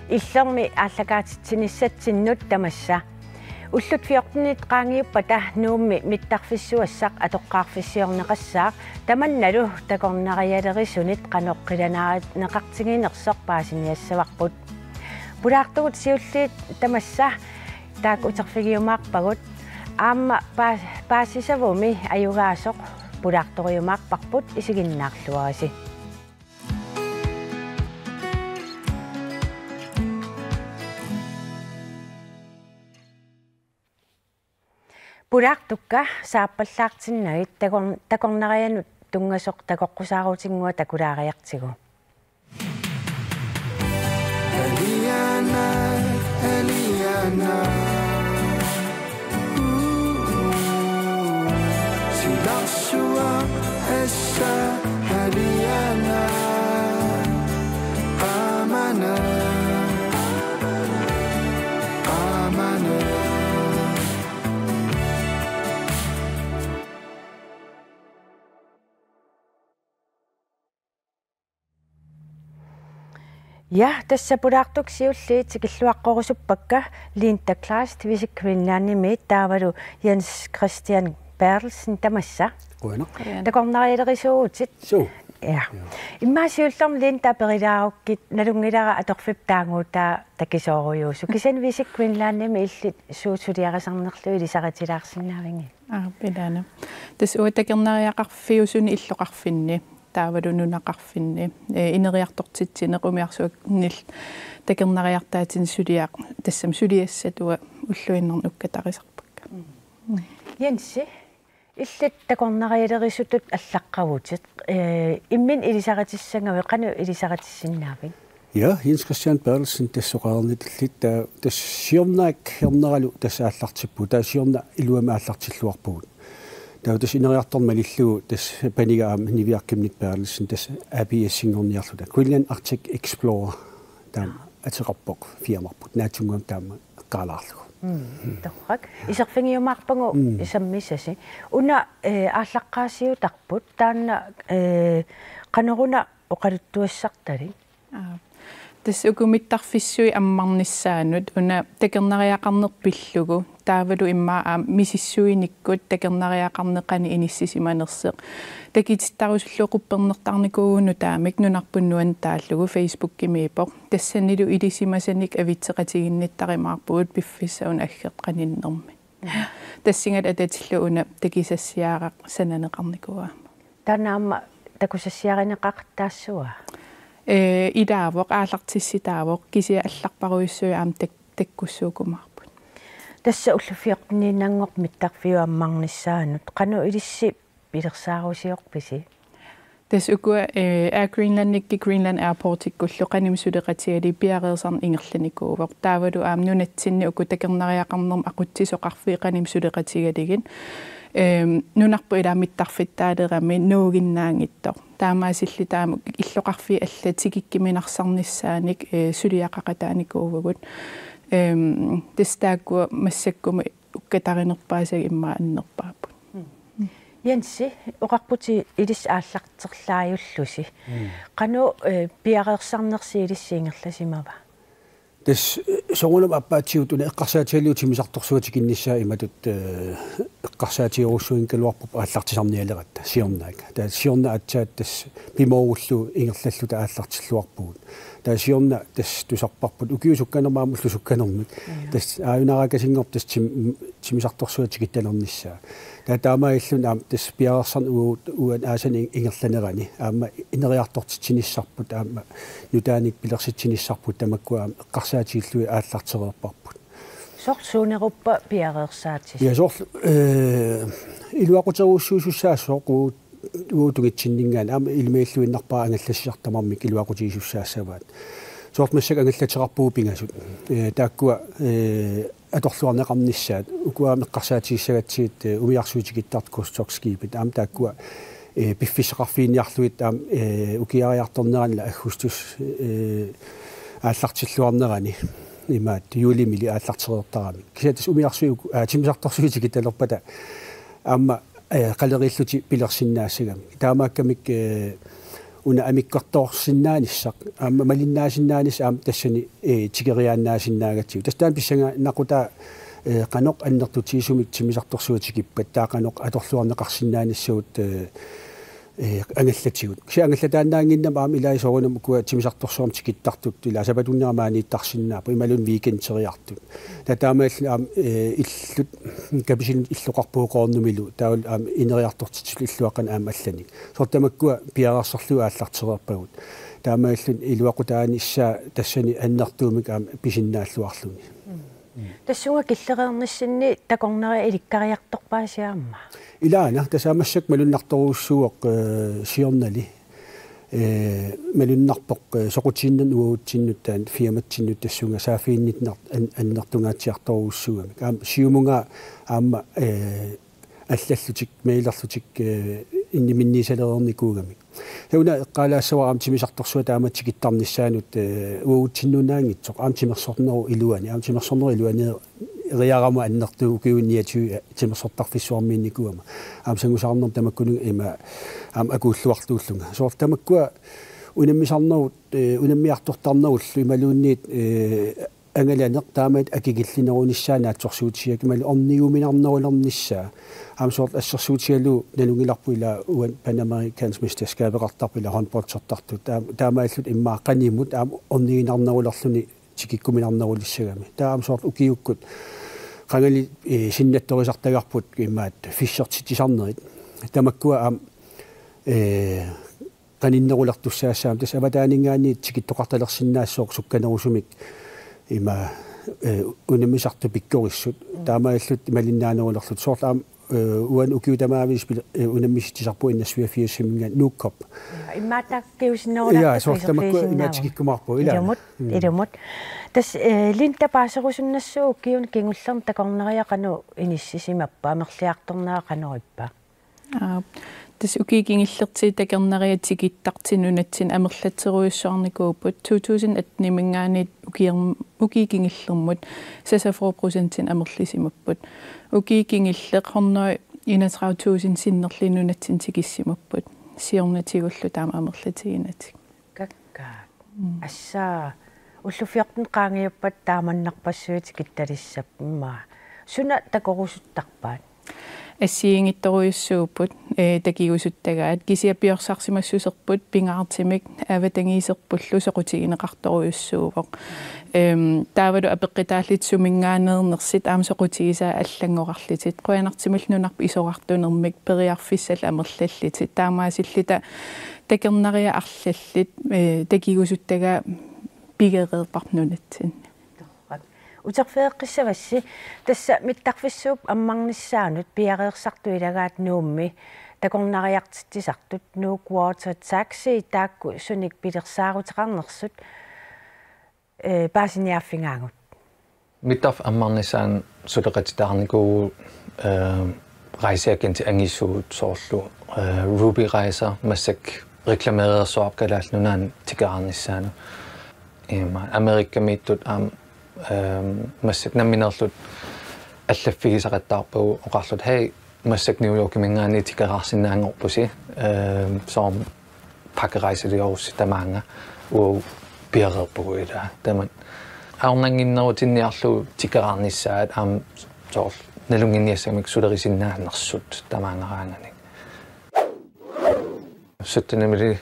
иллерми ааллакаатитсиниссатсиннут тамасса уллут фиортнит qaangiuppa нуумми миттарфиссуассақ атоққарфиссиорнеқассаақ таманналу такорнариалерисунит қаноққиланаа неқартигинерсоқ паасиниассаварпут пулаартугут сиуллиит тамасса таак утерфигиумаарпагут аама паасисавуми аюгаасоқ пулаарториумаарпарпут исигиннаарлуараси пулаартукка сааппаллаартиннагит такорнарианут тунгасоқ такоққусаарутингуа такулаариартигу Eliana Silashua Esa Eliana Amana Amana Ja, tässä pudahtuk siulliit sikilluaqqorusuppakka Linda Klaas visikvinnaanni mit taavalu Jens Christian Bertelsen tamassa. Kuina. Takornarialerisuutit. So. Ja. Imma siullorm Linda perilaarukkit nalungilara atorfiptaanguuta takisooriuusu. Kisen visikvinnaanni illit suutsuliarasarnerlu ilisaratilaarsinnaavingi. Pidana. Tässä uutakernariaqarfiusuni illoqarfinni. Taavadununaqarfinni ineriartortitsinequmiarsuak nil takernariartaatin suliaq tassam suliassatuwa ulluinnernukkatarisarpakka Jensi illit takornarialerisutut allaqqavutit immin ilisaratissangavi qanu ilisaratissinnaavin Ja, Jens Christian Bertelsen tassoqaarnitillit tassiornaak herneralu tassaallartippu taasiorna iluama allartilluarpugut Tautas ineriartormalillu tas paniga niviarkimnik Bertelsen tas ABS-singorniarluta Quillian Arctic Explorer tam ateqarpoq firmarput naatungam taama qaalaarlugu Torrak iserfingiumaarpangu isammisasi una ааllaqqaasiutarput taanna qaneruna oqaluttuassartali Tässä ukumittarfissui ammarnissaanut una takernariaqarnerpillugu taavalu imma misissuinikkut takernariaqarneqani inissisimanerseq takitittarusulluquppernertarnikuunu taamik nunarpunnuan taallugu Facebook-kimiipoq tassanilu ilisimasanik avitsaqatiginnittarimaarpuut piffissaun aggeqqaninnermi tassingat atatillu una takisassiaaraq sananeqarnikuaa tanaamma takusassiarineqaq Idaavoq aallartissitaavoq kisia allarparuissui aam takkussuukumarput Tässä ullufiorniinangoq mittarfiuammarnissaanut qanu ilissi pilersaarusiorpisi Tässä ukua Air Greenlandikki Greenland Airportikkullu qanimsuleqatigali piareersarn ingerlanikuuvoq taavalu aam nunatsinni uku takernariaqarnerm aqutsisoqarfii qanimsuleqatigaligin nunarpu ilaamittarfittaalerami nuuginnaangittoq taamaasilli taamuk illoqarfi allatikikkiminarsarnissaanik suliaqaqataanikuuvugut testaakku massakkuma ukkatarinerpaasag imma annerpaaput Jensi oqarputi ilis aallarterlaajullusi qanu piareersarnersi ilissiingerlasimava Tas soonam appaatiutuna eqqarsaatialiutimisartorsuutikinnissaa imatut eqqarsaatiorussuinkaluarpup aallartisarnialeratta siornaak taa siorna atsaat tas pimoorullu ingerlalluta aallartilluarpugut taa siorna tas tusarparput ukiusukkanermaamullu sukkanermik tas aayunarakasinngorp tas timisartorsuutikittalernissaa taa taamaillun tas piarersarn uan aasan ingerlanerani aama ineriartortitsinissarput aama nutaanik pilersitsinissarput tamakkua eqqarsaatiillui aallartereerparput Sortsuuneruppa piareersaatis Ja sort iluaqutaruussuusussaassooq uutugitsinningaan aama ilmeilluinnarpaa angallassiartamarmik iluaqutiisussaassavaat sort massak angallateqarpuu pingasut taakkua atorluarneqarnissaat ukuaam eqqarsaatiissagatsiit umiarsuutikittarт kustokskipit aam taakkua piffisseqarfiinniarluit aam ukiariartorneranla aggustus aallartilluarnerani imaat juulimili aallartereertarami kisatas umiarsuu timisartorsuutikitalorpata aamma qaleriilluti pilersinnaassagami taamaakkamik una amikkortoorsinnaanissaq aamma malinnaasinnaanis aam tassani tikeriaannaasinnaagatsi tastaan pissanga naquta qanoq annertutiisumik timisartorsuutikippat taaqanoq atorluarneqarsinnaanissuut angallatigut si angallataannaanginnam aam ilaisorunam kua timisartorsuam tikittartut ila sapatunnermaaniittarsinnaapu imalun weekendseriartut tataamaall aam illut kapisin illoqarpuuqoornumilu taul aam ineriartortitul illuaqan aam allanik sortamakkua piaraarsorlu aallartererpagut taamaallun iluaqutaani issaa tassani annertuumik aam pisinnaalluarluni тассуга киллереернissinni такорнери иликкариарторпаасиаама ilaana tasaamassak malunartoruussuuq siornali malunarpoq soqutiinnan uutsinnutaan firmatsinnut tassunga saafiinnitnart annertungaatiartoruussugamik aam siumunga aamma аллаллутик меиларлутик инниминнисалерерникуугамик тауна эққалаассава аамтимисарторсуа тааматсикиттарниссаанут уутсиннунаангитсоқ аамтимерсорнеру илуани аамтимерсорнеру илуани риарама аннертуу киунниату тимерсортарфиссуармиинникуама аамсангусаарнер тамаккуну има аам акууллуартууллунга соор тамаккуа унаммисарнерут унаммиартортарнеруллу ималуунниит ангаланеқ таамаат акигиллинерунissaanaatsorsuutiak имал орнигуминарнерулернissaa аамсоорт ассерсуутиалу налунгиларпуила уан панамериканс мистерскаапеқартарпила хонболтсортарту таамааллут иммааққанимут аам орнигинарнерулерлуни тикиккуминарнерулиссагами таамсоорт укиуккут қангали синнатторисартагарпут имаат фиссертитисарнерит тамаккуа аам qaninnерулартуссаассаам тас аватаанингаани тикиттоқарталерсиннаассооқ сукканерусумик има унамисарту пиккорissut таамааллут малиннаанерулерлут соорлаам уан укиутамаавис унаммиситисарпу иннассуафиассиминга нуккоп иммаатаккиусиннерулаа я соорлтамакку имаатикиккумарпу илумут тас линтапаасерусуннассуу киун кингуллерн такорнериақану иниссисимаппа амерлиарторнаа канериппа тас укигингиллерти такернериатикиттартинунатсин амерлатсеруйуссуарникууппут 2000 нимингаанит укигингиллермут 46% амерлисимаппут укигингиллеқ хорноо 31000 синнерлинунатсин тикиссимаппут сиорнатигуллу таама амерлатигинатик какка ассаа уллуфиортен qaangiuppat тааманнарпассуити китталиссаппа суна такорусуттарпаат ассиингитторуйуссууппут такигусуттагаат кисиапиорсарсимассусерпут пингаартимик аватангиисерпуллу соқутигинеқарторуйуссуувоқ таавалу апеққитааллит сумингаанернерсит аамсоқутигисаа аллангоқарлитит қуянартималнунарпу исоқартунермик периарфиссал амерлаллитит таамаасиллита такернариа арлаллит такигусуттагаа пигереерпарнунатсин утерфеэққиссавасси тасса миттарфиссууп аммарнissaanut пиареерсарту илагаат нуумми такорнариартиттисартут нуукуота такси таакку суник пилерсаарутеқарнерсут паасиниарфингаангут миттарф аммарнissaан сулеқатитаарникуу райсиакинти ангиссуут соорлу руби райса массак рекламереерсуаркалаалнунаан тикаарнissaanu има америккамииттут аам массак намминерлут аллаффигисақаттаарпагу оқарлут хей массак New York мингаани тикераарсинаангорпуси соом пакерайсилиорусси тамаанга уу пиареерпагу ила таман аорнангиннерутинниарлу тикераарнissaат аам соор налунгинниассамик сулерисиннаанерсут тамаангараанганик суттанамили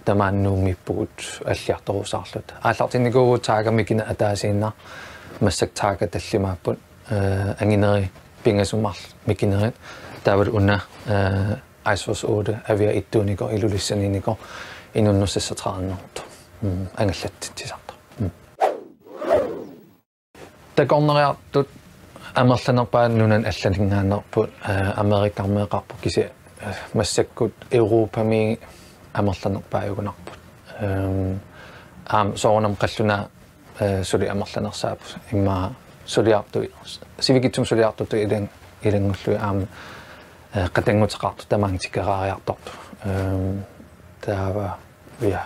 тамааннуумиппугут аллиарторусаарлут ааллартинникуу таагамикина атаасиинна массак таага таллимааппут ангинери пингасуммар микинерит таавал уна айсос 8 авиа иттуунико илулиссанинико инуннуссассатрааннэрту ангаллаттитсарта такорнериартут амерланерпаан нунан алланингаанерпут америкармеэқарпу киси массаккут европами амерланерпааюгунарпут аам соорнам қаллуна сули амерланерсаапу имма сулиарту сивигитсум сулиартуту илангуллуи аам qatangutaqartu tamaangtikeraariartortu taava ja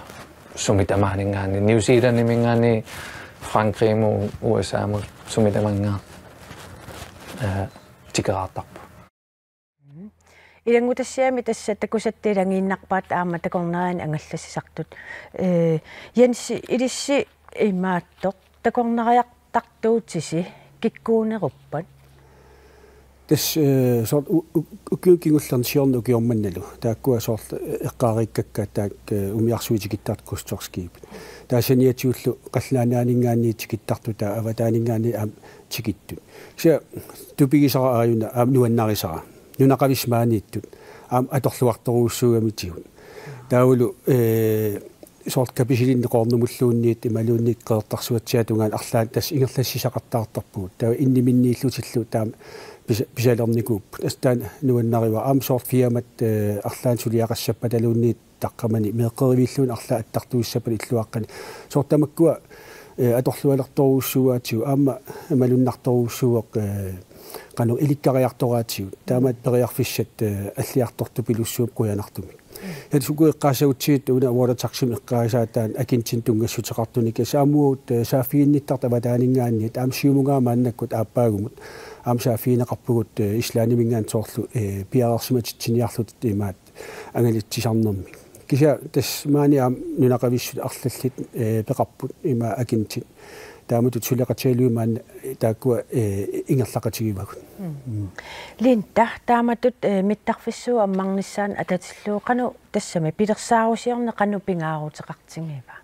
sumitamaanингаани New Zealand mingaani Frankrig mu USA mu sumitamangaa tikeraartarpu илангутассиами тасса такусаттилангииннарпаат аама такорнераани ангаллассисартут янси илисси имааттоқ такорнериартартуутиси киккуунеруппат тас сорт укиукингуллерн сиорну укиорманналу тааккуа сорт эққаариккакка таак умиарсуитикиттаат кусторскиипит таасаниатиуллу қаллаанаанингаанниитикиттарту таа аватаанингаани аам тикиттут ся тупигисара ааюна аам нуаннарисара нунақависмаанииттут аам аторлуарторууссуугамитигут таулу сорт каписилиннеқорнумуллуунниит ималуунниит қеэртарсуатсиатунгаан арлаат тас ингерлассисақартаартарпугут таа инниминнииллутиллу таам писалерникууп астаан нуаннарива аам сорт фиамат арлаан сулиақассаппаталуунниит таққамани меэққеривиллуун арла аттартуиссапат иллуаққани сорт тамаккуа аторлуалерторууссууаатигу аама амалуннарторууссууоқ qanu ilikkaриартораатигу таамаат периарфиссат аллиарторту пилуссууп куянартуми ят суку эққаасагутсиит уна уолатарсум эққаасаатаан акинтин тунгассутеқартуник саамуут саафиинниттар таватаанингаанниит аам сиумугаамааннаккут ааппаагумут аам саафиинеқарпугут ислаанимингаан соорлу пиарерсиматитсиниарлут имаат ангалитсисарнэрми киса тас маани аам нунақависсут арлаллит пеқарпут има акинтин таамутут сулеқатиалуимаан тааккуа ингерлақатигивагут линта тааматут миттарфиссуу аммарниссаан ататиллуу қану тассами пилерсаарусиорне қану пингаарутеқартингива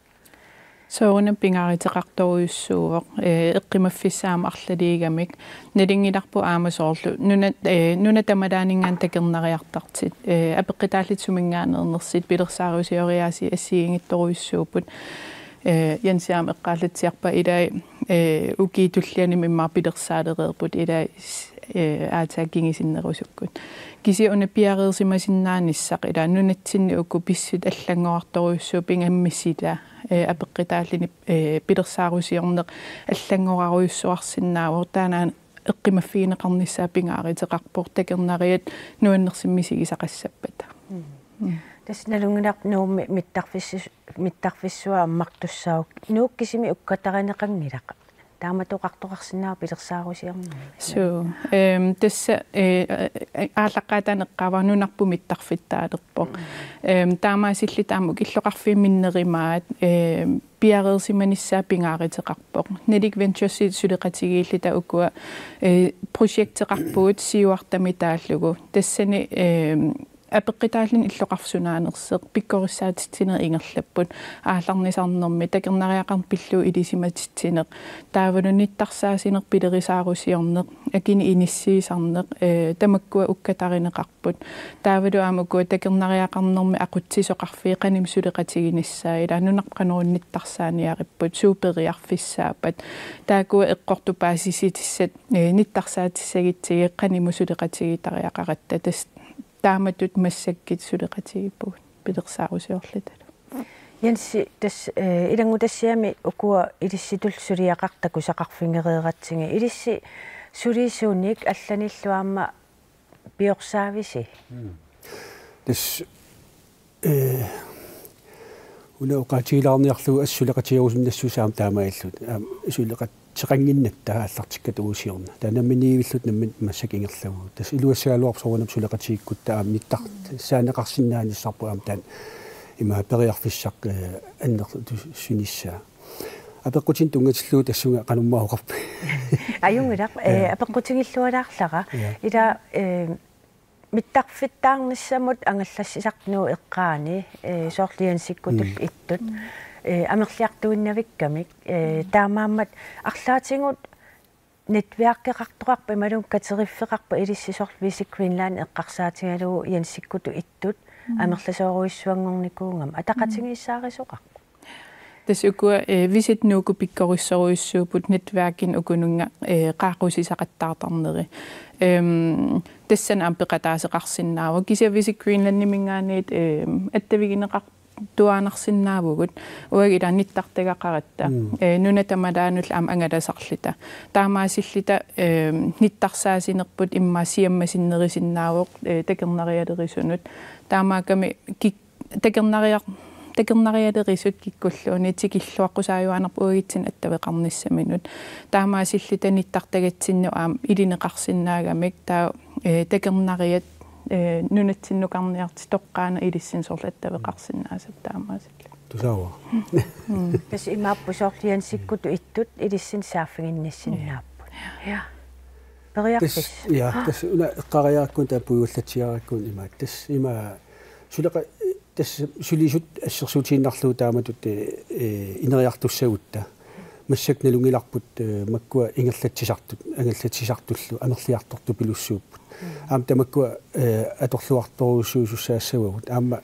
соорна пингааритеқарторуйуссууоқ эққимаффиссаама арлалиигамик налингиларпу аамасоорлу нуна тамалаанингаан такернариартартит апеққитааллит сумингаанернерсит пилерсаарусиориааси ассигингитторуйуссууппут янсиам эққааллатсиарпа илай укиитуллианим иммар пилерсаалереерпут илай аатааккигисиннерусуккут киси уна пиареерсимасиннааниссақ ила нунатсинни уку писсут аллангоартуруйуссуу пингаммиссита апеққитааллини пилерсаарусиорнеқ аллангораруйуссуарсинаавор таанаан эққимаффигинеқарниссаа пингааритеқарпор такернариат нуаннерсиммисигисақассаппата тас налунгинар нуумми миттарфиссуа аммартуссааук нуук кисими уккатаринеқангилақ тааматоқартоқарсинаа пилерсаарусиарнаа су тасса ааллаққаатанеққаварнунарпу миттарфиттаалерпо таамаасилли таамук иллоқарфиимминнеримаат пиареерсиманиссаа пингааритеқарпоқ налик венчурси сулеқатигииллита укуа проектеқарпуут сиуартами тааллугу тассани апеққитааллин иллоқарсунаанерсеқ пиккориссаатитсинер ингерлаппут аалларнисарнэрми такернариақар пиллуу илисиматитсинеқ таавалуниттарсаасинер пилерисаарусиорнеқ акини иниссиисарнеқ тамаккуа уккатаринеқарпут таавалу аамакуа такернариақарнэрми ақутсисоқарфииқаним сулеқатигиниссаа ила нунаққанерунниттарсааниариппут суупериарфиссаапат таакуа эққорту паасиситиссат ниттарсаатиссагитсиги эққаниму сулеқатигитариақаратта тас тааматут массаккит сулеқатигиппугут пилерсаарусиорлитала янси тас илангутассиами укуа илисситул сулиақартаку сақарфингереератсиги илисси сулиисууник алланиллуаама пиорсаависи тас уна оқатилаарниарлугу ассулеқатигиусумнассусаам таамаиллут сулеқат теқангиннатта аллартиккат уусиорна танамминиивиллут наммит массакингерлагу тас илуассаалуарсорунам сулеқатигиккутта аам ниттар саанеқарсинааниссарпу аам таан има периарфиссақ аннерлу суниссаа апеққутин тунгатиллуу тассунга қануммаоқарпа аюнгилақ апеққутингиллуалаарлара ила миттарфиттаарниссамут ангаллассисартнуу эққаани соорлиансиккутул иттут амерлиартуиннавиккамик таамааммат арлаатингут нетверкеқартоқарпа ималун катериффеқарпа илиссисорл Visit Greenland эққарсаатингалуу янсиккуту иттут амерласооруиссуангорникуунгам атақатингиссаарисоқарпа тас укуа Visit нууку пиккориссоруиссуупут нетверкин укунунга qaaqusisaqattaartarneri тассана ампеқатаасеқарсинаава кися Visit Greenland нимингаанит аттавигинеқар туанарсинаавгут уагила ниттартагақаратта нуна тамалаанул аам ангаласарлита таамаасиллита ниттарсаасинерпут иммаасиаммасиннерисиннаавоқ такернариалерисунут таамааками такернариалерисут киккуллууни тикиллуаққусааюанерпу уагитсин аттавеқарниссаминут таамаасиллита ниттартагатсинну аам илинеқарсинаагамик таа такернариат нунатсиннукарниарти тоққаана илиссинсоорлаттавеқарсинаасат таамаасат тусаава тас имааппусоорлиан сиккуту иттут илиссин сааффигиннассиннааппут я периарпис я тас уна эққариааккун таапуйуллатсиараккун има тас има сулеқа тас сулисут ассерсуутииннарлуу тааматут инериартуссагутта массак налунгиларпут маккуа ингерлатсисартут ангаллатсисартуллу амерлиарторту пилуссууппут аам тамаккуа аторлуарторуссуусуссаассагугут аама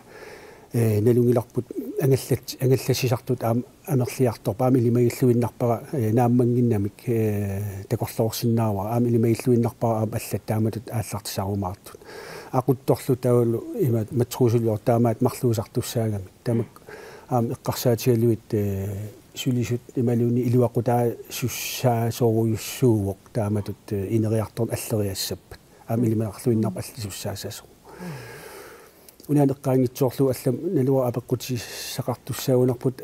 налунгиларпут ангаллатсисартут аам амерлиарторпа аами лимагиллуиннарпара нааммангиннамик такорлоорсиннаава аами лимагиллуиннарпара аам аллат тааматут ааллартисарумаартут aquttorlu taulu ima matruusulluor taamaat marluusartussaagamik tamak aam eqqarsaatigaluit sulisut imaluuni iluaqutaa sussaasooruyussuuvoq taamatut ineriartorn alleriassappat aam ilimanarluinnarp allisussaasaso unaan eqqaangitsoorlu allam nalua apeqqutissaqartussaagunarput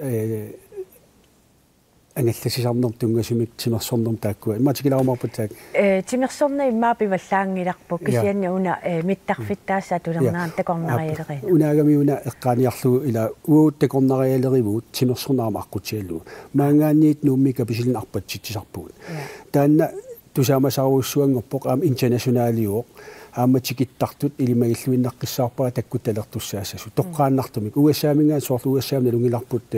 ангалласисарнер тунгасумик тимерсорнер тааккуа иматикилаумарпут таак тимерсорна имаапиваллаангиларпу кисианни уна миттарфиттаасаа тулернаан такорнариалери унаагами уна эққааниарлу ила уут такорнариалеривуут тимерсорнаама аққутиаллу маангаанниит нууммика писилин арпатситсисарпугут таанна тусаамасааруссуангорпоқ аам интернационалиоқ ааматикиттартут илимагиллуиннаққиссаарпара таккуталертуссаассасу тоққааннартумик уассаамингаа соорлу уассаамна лунгиларпут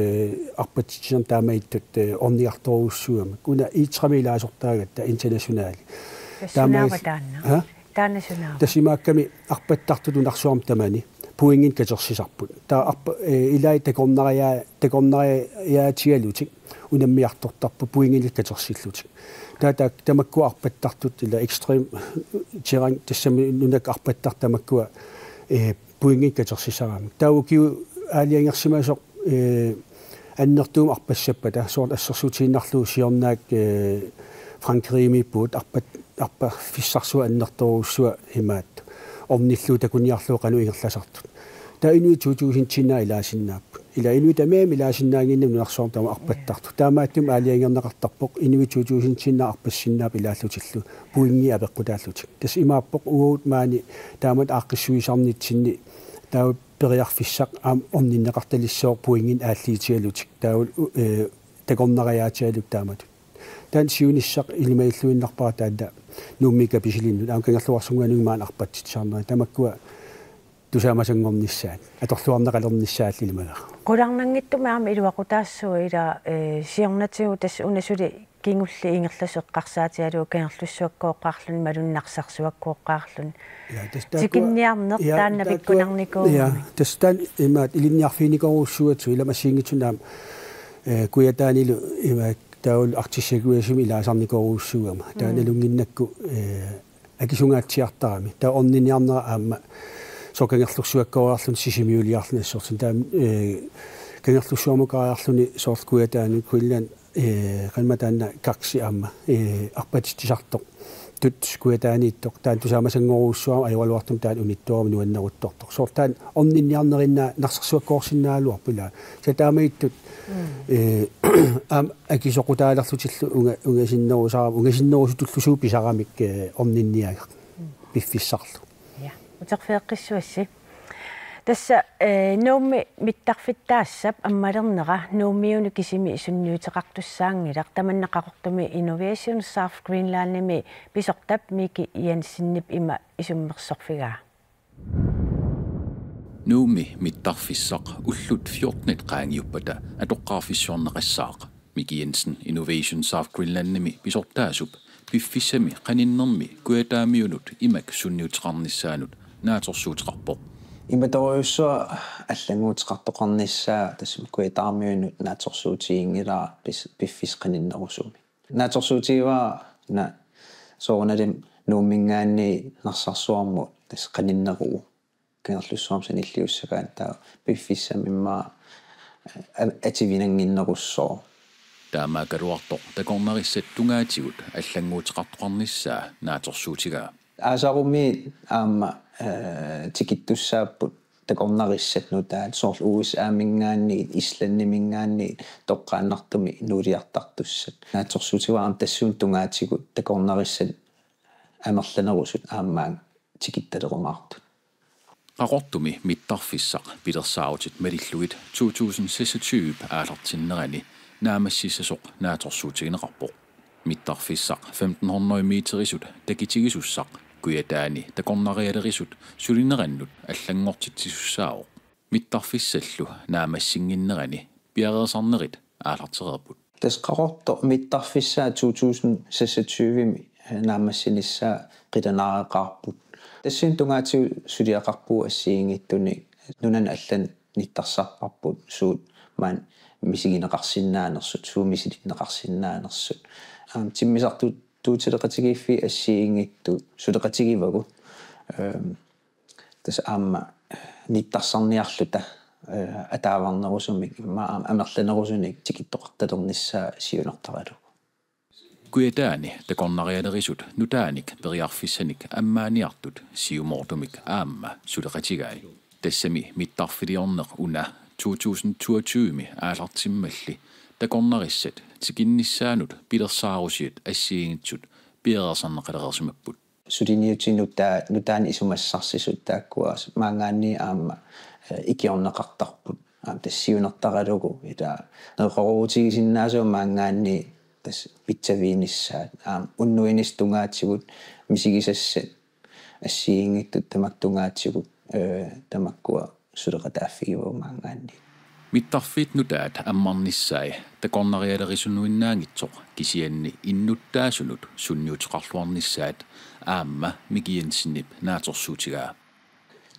арпатситсисам таамаиттут орниарторуссуама куна иитрамилаасортаагатта интернационали таамаатаанна тааннационал тасимаакками арпаттартут унарсуарм тамани пуингин катерсисарпут таа арпа илай такорнариаатигалутик унаммиартортарпу пуингилит катерсиллутик таата тамаккуа арпаттартут ила экстрем терран тассами нунак арпаттартамаккуа пуингин катерсисарами тауки аалиангерсимасоқ аннертуум арпассаппата соорт ассерсуутииннарлуу сиорнаак франкримиппут арпа фиссарсуа аннерторуссуа имаат орниллуу такуниарлуу кану ингерласартут таа инуи 2000 илаасиннааппут ила инуи тамаами илаасиннаангиннам нуарсоортама арпаттарту таамааттум аалиангернеқартарпоқ инуи 2000 арпассиннаап илааллутиллу пуинги апеққутааллутик тас имааппоқ уут маани таамат ааққиссуисарнитсинни таа периарфиссақ аам орниннеқарталиссоор пуингин ааллиитигалутик таа такорнариаатиалук тааматут таан сиуниссақ илимаиллуиннарпара таанда нууммика писилиннут аам кангерлуарсунгаанугмаан арпатситсаарнери тамаккуа тусаамасангорнissaat аторлуарнеқалернissaаллилимага qulарнангиттума аама илуақутаассуа ила сиорнатигу тас унасули кингулли ингерласеққарсаатиалуу кангерлуссуаккооққарлун малуннарсарсуаккооққарлун тикинниарнер таанна пиккунарникуу я тастан имаат илинниарфиникоруссуатсу иламассиингитсунаам куятаанилу имаат таул артисагуасими илаасарникоруссуама тааналунгиннакку акисунгаатсиартарами таа орниниарнера аама сокангерлуксуаккоориарлун сисимиулиарлунассортун таам кангерлуксуамукаариарлуни соорлкуятаани куиллан канматаанна какси аама арпатитсартоқ тут куятаанииттоқ таан тусаамасангоруссуама аюалуартум таан униттуарми нуаннеруттортоқ соортаан орнинниарнеринна нарсерсуаккоорсиннаалуарпула сатаамаиттут аам акисоқутаалерлутиллу унгасиннерусутуллусуу писарамик орнинниага пиффиссарлу утерфеэққиссуасси тасса нуумми миттарфиттаассап аммалернера нууммиуни кисими исунниутеқартуссаангилар таманнеқақортуми Innovation South Greenland-ними писортап мики иансиннип има исуммерсорфигаа нуумми миттарфиссақ уллут 14 qaangiuppata атоққарфиссуарнеқассаақ мики Jensen Innovation South Greenland-ними писортаасуп пиффиссами qaninnermi куятаамиунут имак сунниутеқарниссаанут нааторсуутеқарпоқ иматорюссуа аллагуутеқартоқарниссаа тассам куятаамиунут нааторсуутиингилаа пиффисқаниннерусуми нааторсуутигива на соорналим нууммингаанни нарсарсуарму тас қаниннеруу кангерлуссуарм саниллиуссакаан таа пиффиссамимма ативинангиннеруссоо таамаакалуарто такорнариссат тунгаатигут аллангуутеқартоқарниссаа нааторсуутигаа аасаруми аама тикиттуссааппут такорнариссат нутаат соорлу уусаамингаанни исланнимингаанни тоққааннартуми нулиартартуссат нааторсуутигуарам тассуун тунгаатигут такорнариссат амерланерусут аамаан тикитталерумаартут Qaqortumi mittarfissaq pilersaarutit malilluit 2026 aalartinnerani naamassisasoq naatorsuutigineqarpoq mittarfissaq 1500 meterisut takitigissussaq kuyataani takornarialerisut sulinerannut allangortitsissussaao mittarfissallu naamassinginnerani piarersarnerit aalartererput tasqaqorto mittarfissaa 2026 naamassinissaa qitanaareqarput tassin tungaati suliaqarpuu assiingittuni nunan allan nittarsarparput suut maan misigineqarsinnaanersut suumisilinneqarsinnaanersut timmisartu tuutileqatigiffi assiingittu suleqatigivagu tas aamma nittarsarniarluta ataavarnerusumik amerlanerusunik tikittoqartalernissaa siunertaralu kuyataani takornarialerisut nutaanik periarfissanik ammaaniartut siumortumik aamma suleqatigai tassami mittarfiliorneq una 2022 aalartimmalli takornarissat tikinnissaanut pilersaarusiat assiingitsut piarersarneqalerersumapпут nutaan isumassarсисут тааккуаас маангаанни аама икиорнеқартарпут тассиунертараlugu ила неқоруутигисиннаасуу маангаанни тас питсавииниссаат уннуинис тунгаатсигут мисигисассат ассиингиттут тамактунгаатсигут тамаккуа сулеқатааффигиву маангаанни mittarfiit nutaat ammarnissai takornarialerisunuinnaangitsoq kisianni innuttaasunut sunniutiqarluarnissaat aamma mikiansinnip naatorsuutigaa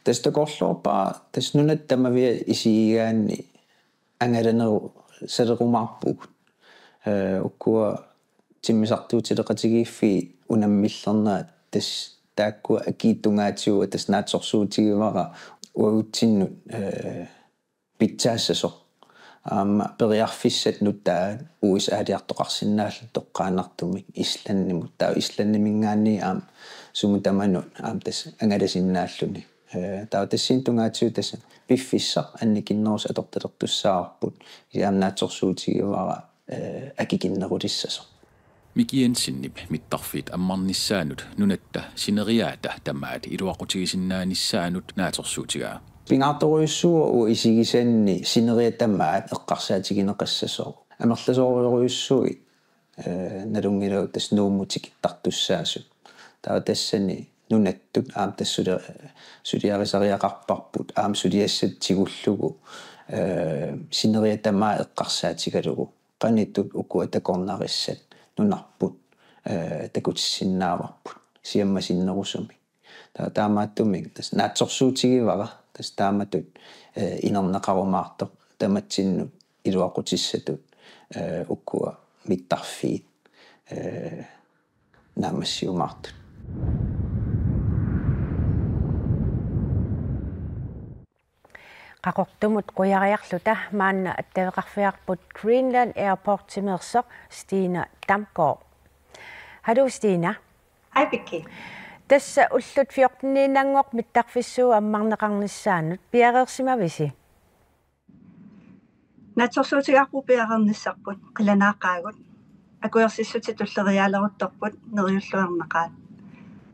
tästä kollopaa tässä nunat tamavia isigaanni angalaneru salerumarpuut ukkua timmisartuutileqatigiffi unammillernaat tas taakkua akiittungaatigu tas naatsorsuutigivara uuttinnut pitsaassasoq periarfissat nuttaa uisaaliartoqarsinnaall toqqaanartumik islannimut taa islannimingaanni sumutamanut tas angalasinnnaalluni taa tassin tungaatigu tas piffissaq annikinnerus atortalertussaarput naatsorsuutigivara akikinnerulissasaq mikiansinnip mittarfiit ammarnissaanut nunatta sineriaata tamaat iluaqutigisinnaannissaanut naatorsuutigaa pingaatoruissuo isigisanni sineriatamaat eqqarsaatigineqassasoq amerlasooriuruissugi nalungilu tas nuummutikittartussaasut taa tassani nunattut tassule suliarisariaqarparput suliassatsigullugu sineriatamaa eqqarsaatigalugu qanittut ukua takornarissat nunarput takutsinnaavapput siammasinnerusumi taamaattumik tas naatsorsuutigivara tas taamatut inerneqarumaartoq tamatsinnu iluaqutissatut ukkua mittarfiit naamassiumaartut qaqortumut quyariarluta maanna attaveqarfiarput Greenland Airport timerseq Stina Damgaard. Hallo Stina. Hej Vicky. Tassa ullut 14-niinangoq mittarfissuu ammarneqarnissaanut piareersimavisi. Naatsorsuutigaarpu piareernissarput qilanaaqaagut akuersissuti tulleriaaleruttorput neriulluarneqaat.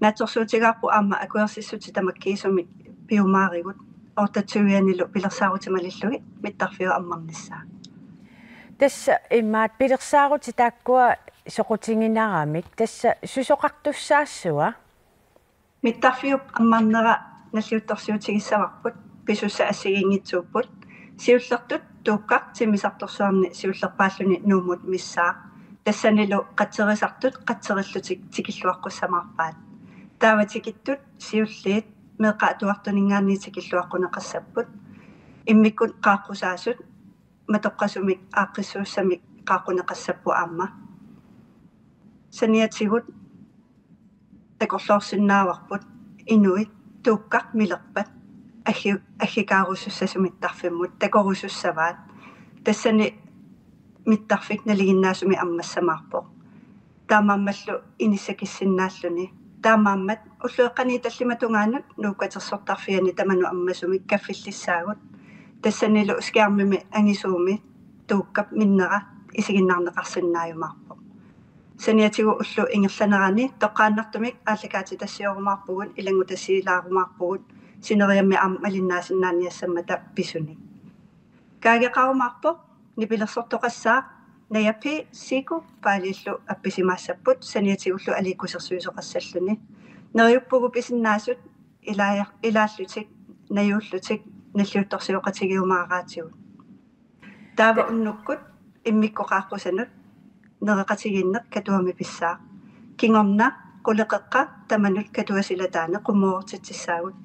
Naatsorsuutigaarpu aamma akuersissuti tamakkiisumik piumaarigut ortatuianilu pilersaarutimallillugi mittarfiu ammarnissaa. Tassa immaat pilersaaruti taakkua soqutinginaaramik tassa susoqartussaassua mittarfiu ammarnera nalliuttorsiutigissavarput pisussa assigiingitsuupput siullertut tuuqqaq timisartorsuarni siullerpaalluni nuumut missaa tassanilu qatserisartut qatserillutik tikilluaqqussamarpaat taavatikittut siulliit meeqa tuartuningaanni tikilluaqquneqassapput immikkut qaaqqusaassut matoqqasumik aaqqissuussamik qaaqqunneqassappu aamma saniatigut takorloorsinnaavarput inuit tuuqqaq milerpat agikaarusussasumittarfimmut takorusussavaat tassani mittarfik naliginnaasumi ammassamaarpoq taamaammallu inissakissinnnaalluni taamaammat ullueqqani tallimatungaanut nuukkatersortarfiani tamanu ammasumik kaffillissaagut tassanilu skiarmimi angisuumi tuukkap minnera isiginnarneqarsinnaajumaarpoq saniatigu ullu ingerlanerani toqqaannartumik aallakaati tassiorumаарpugut ilangu tassiilaarumaarpugut sineriammi ammalinnaasinnaaниассаммата писуни каагеқарумаарпо нипилерсортоқассаа наяпи сику паалииллу апписимаассаппут саниатигуллу аликкусерсуисоқассаллуни нериуппугу писиннаасут илааллутик наюуллутик наллиутторсиоқатигиумаараатигут таава уннуккут иммиккоқааққусанут нереқатигиннеқ катуами писсаа кингорна qulleqeqqa tamanut katuasilataane qummuortitsissaagut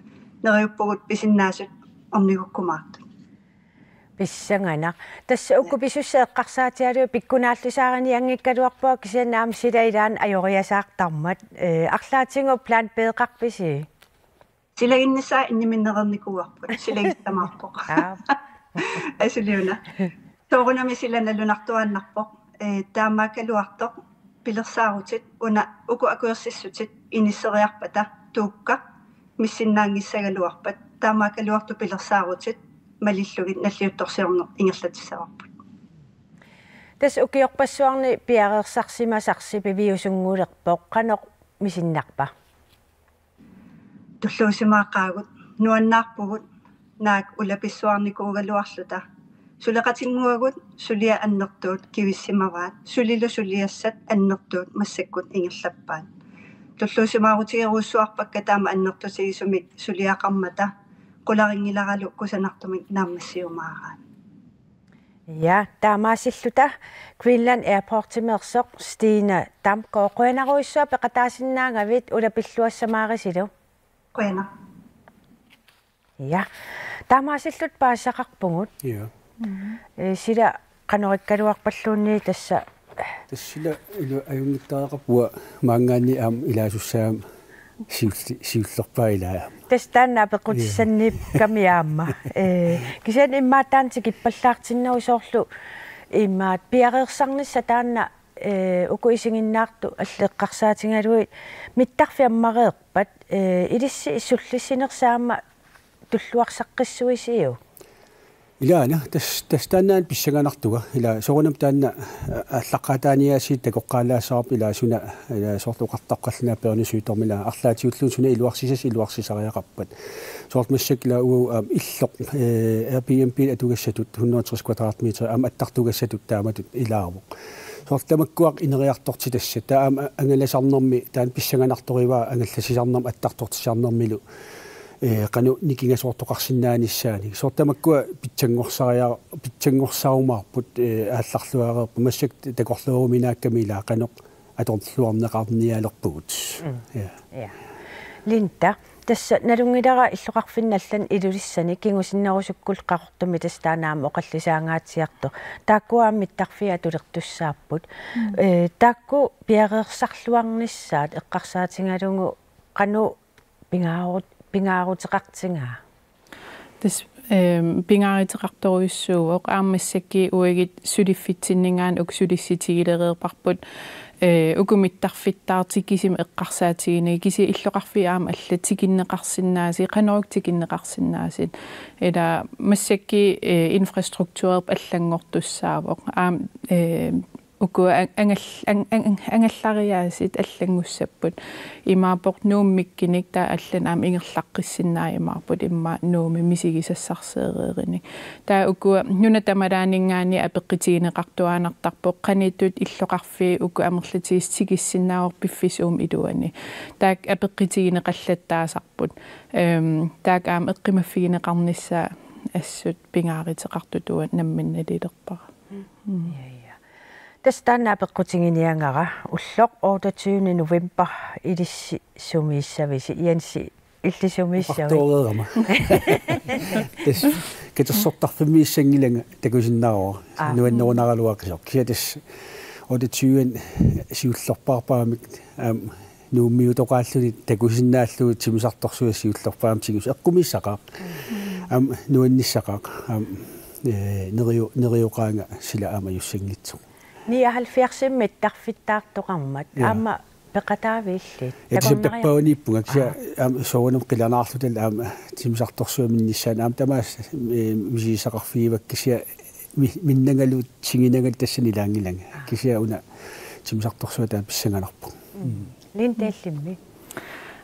neriuppugut pisinnaasut ornigukkumaartu писсангана тасса укку писусса эққарсаатиалу пиккунааллисаарани ангиккалуарпаа кисианнаам силаилаан ajoriasaartarmat арлаатингу план пеэқарписи силагиннисаа инниминнерерникуарпут силагиттамаарпоқ асулиуна тоорунами силаналлунартуаннарпоқ таамаакалуартоқ пилерсаарутит уна уку акуерсиссутит иниссериарпата туукка миссиннаангиссагалуарпат таамаакалуарту пилерсаарутит малиллугит наллиутторсиорнер ингерлатиссаварпут тас укиорпассуарни пиареерсарсимасарси пивиусунгуулерпоқ канеқ мисиннарпа туллуусимаақаагут нуаннаарпугут наак улаписсуарникуугалуарлута сулеқатингуагут сулиа аннертуут кивиссимаваат сулилу сулиассат аннертуут массаккут ингерлаппаат туллуусимаарутигеруссуарпакка таама аннертутигисумик сулиақармата qularingilaralu kusanartumik naammassiumaaраат ja taamaasillута Greenland Airport-timersoq Stina Damgaard qoinaruissua peqataasinnaangavit ulapilluassamaarisilu qoina ja taamaasillut paassaqarpungut ja sila qanorikkaluarpalluunni tassa тассила илу аюнгиттаақарпуа маангаани аам илаасуссаам сиуллерпаилаа тастанна пеқутиссаннип камиаамма кисиан иммаатаанти киппаллаартиннерусоорлу иммаат пиареерсарнисса таанна уку исигиннаарту аллеққарсаатингалуи миттарфиаммареерпат илисси иссуллиссинерсаама туллуарсаққиссуисиу илаана тастаннаан писсаганартуга ила сорунам таанна аллаққатааниасиит такоққаалаассаарп илаасуна соорлуқартаққаллина пернисуитормила арлаатиуллуун суна илуарсисариақарпат соортмассак ила уу иллоқ Airbnb атугассатут 160 квадратметр ам аттартугассатут тааматут илаарвоқ соортамаккуақ инериарторти тасса таам ангаласарнерми таан писсаганарторива ангалласисарнерм аттартортисарнермилу qanu nikingasoortoqarsinnaanissaani soortamakkuа питсангорсаумаарпут аалларлуареерпу массак такорлууруминааккамилаа qanoq аторлуарнеқарниалерпугут я линта тасса налунгилара иллоқарфинналлан илулиссани кингусиннерусуккул qaqortumi тастаанаама оқаллисаангаатсиарту тааккуааммиттарфиа тулертуссааппут таакку пиареерсарлуарнissaат эққарсаатингалугу qanu пингаарутеқартингаа тас пингааритеқарторуйссууоқ аамассакки уагит сулиффитсиннингаан уксулисситигилереерпарпут укумиттарфиттаартиккисим эққарсаатигини киси иллоқарфиаама аллатикиннеқарсиннааси қаноруктикиннеқарсиннаасит эла массакки инфраструктуреп аллангортуссаавоқ аам уку ангаллариаасит аллангуссаппут имаапоқ нууммиккиник таа аллан аам ингерлаққиссиннааймаарпут имма нууми мисигисассарсеерерини таа уку нуна тамалаанингаани апеққитигинеқартуаанартарпоқ қаниттут иллоқарфи уку амерлатигистигиссиннаавор пиффисуум илуани таак апеққитигинеқаллаттаасарпут таак аам эққимаффигинеқарнissaа ассут пингааритеқартутуа намминналилерпара тастанна пеққутингиниангара уллоқ 28 новембер илисси сумииссависи ианси иллисумииссави торерама тас кетерсортарфимииссангиланга такусиннаароо нуаннерунаралуақисоқ киатас 28 сиуллерпаарпаамик нууммиутоқааллуни такусиннааллуи тимисарторсуа сиуллерпаам тигус эққумиссақаа нуанниссақаа нериуқаанга сила аама юссангитсо 79 тарфиттаартоқармат аама пеқатаавииллит такорнерпауниппунга кися соонам қиланаарлутал аама тимисарторсуаминнissaан аама тамаас мисисақарфиивак кися миннангалут сигинагал тассани лаангиланга кися уна тимисарторсуатаа писсанганарпу линтааллимми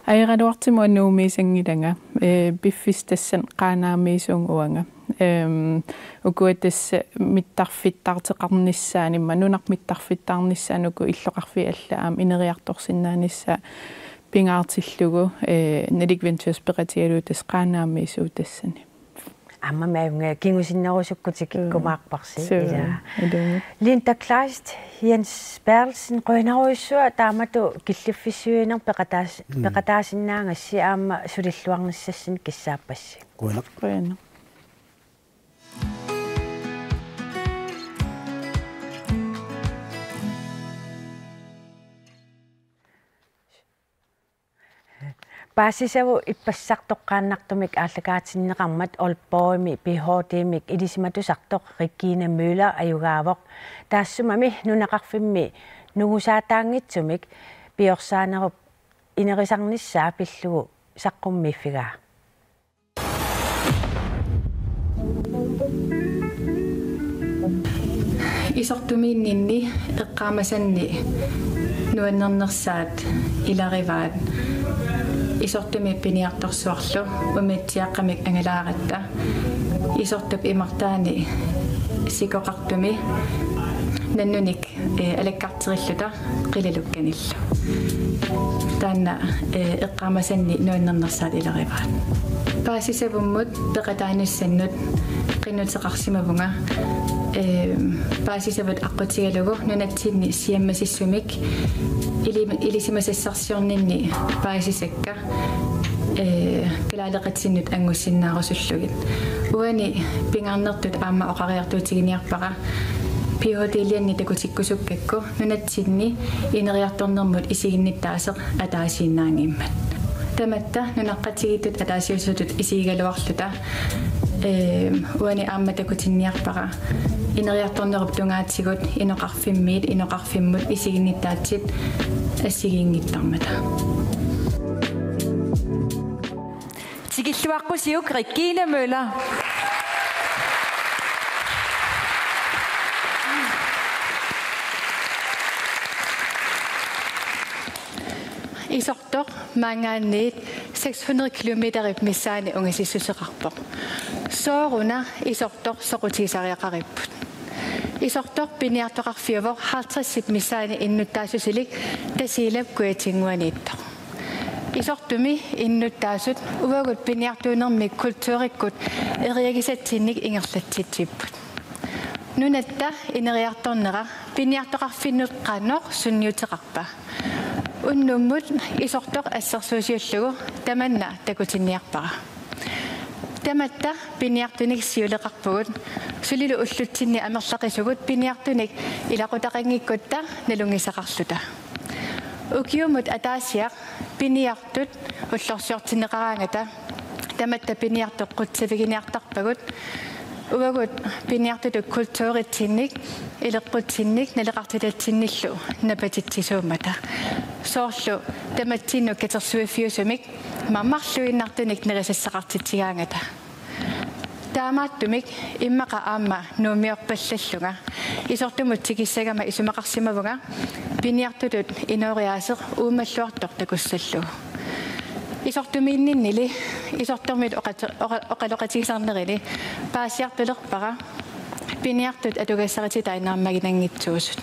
айраруартиму аннуумисангиланга biffistessan qaanaamiisuun uanga ukuitas mittarfittaarteqarnissaanimma nunaq mittarfittaarnissaanuku illoqarfi allaam ineriartorsinnaanissa pingaartillugu Nedic Ventures peqatialuutas qaanaamiisuutassani amma mä kingusinnerusukkutikikkumaaqparsi ila Linda Kleist Jens Berlsen qoinaruissua taamatu killiffissiuiner peqataasinnaangassi aamma sulilluarnissassin kissaappassi kuinaq Baasisavu ippassartoqqaannartumik aallakaatinneqarmat olpoimi PhDmik ilisimatusartoq Regina Müller ayugaavoq taassumami nunaqarfimmi nugusaataangitsumik piorsaanarup inerisarnissaa pillugu saqqummiiffigaa isortumiinninni eqqaamasanni nuannernersaat ilarivaat isortumi piniartorsuarlu umitsiaqqamik angalaaratta isortup imartaani sikoqartumi nannunik alakkarterilluta qililukkanillu taanna eqqaamasanni nuannernersaat ilarivaat paasisavummut peqataanussannut qinnuteqarsimavunga paasisavat aqqutigalugu nunatsinni siammasissumik ilisimasassarsiorninni paasisakka kalaaleqatsinnut angussinnaarussullugit uani pingaarnertut aamma oqariartuutiginiarpaqa PhD-lianni takutikkusukkakku nunatsinni ineriartornermut isiginnittaaseq ataasiinnaangimmat tamatta nunaqqatigitut ataasiussutut isigaluarluta uani aamma takutinniarpaqa ineriartornerup tungaatsigut inoqarfimmut isiginnittaatsit assigiingittarmata Tigilluaqqusiuk Regina Müller isortoq maangaanniit 600 kilometerip missaani ungasissuseqarpoq sooruna isortoq soqutiisariaqaripput isortoq piniartoqarfiavoq 50 missaani innuttaasusilik tasiilap kuatinguaniittoq isortumi innuttaasut uvagut piniartuunermi kultuurikkut eriagisatsinnik ingerlatsitsipput nunatta ineriartornera piniartoqarfinnut qanoq sunniuteqarpa unnummut isortoq assersuusiullugu tamanna takutinniarpaqa tamatta piniartunik siuleqarpugut sulilu ullutsinni amerlaqisugut piniartunik ilaqutaqangikkutta nalungisaqarluta ukiumut ataasiaq piniartut ullorsiortinneqaraangata tamatta piniartoq qutsaviginiartarpagut uvagut piniartut kultuuritsinnik ileqqutsinnik naleqartilatsinnillu napatitsisuumata soorlu tamatsinnu katersuiffiusumik mammarluinnartunik nerisassaqartitsigaangata taamaattumik immaqa aamma nuumiorpallallunga isortumut tikissagama isumaqarsimavunga piniartutut inoriaaseq uumalluartoq takussallu isortumiinninnili isortormit oqaloqatigisarnerili paasiarpilerpaqa piniartut atugassaritiitainaammaginangitsuusut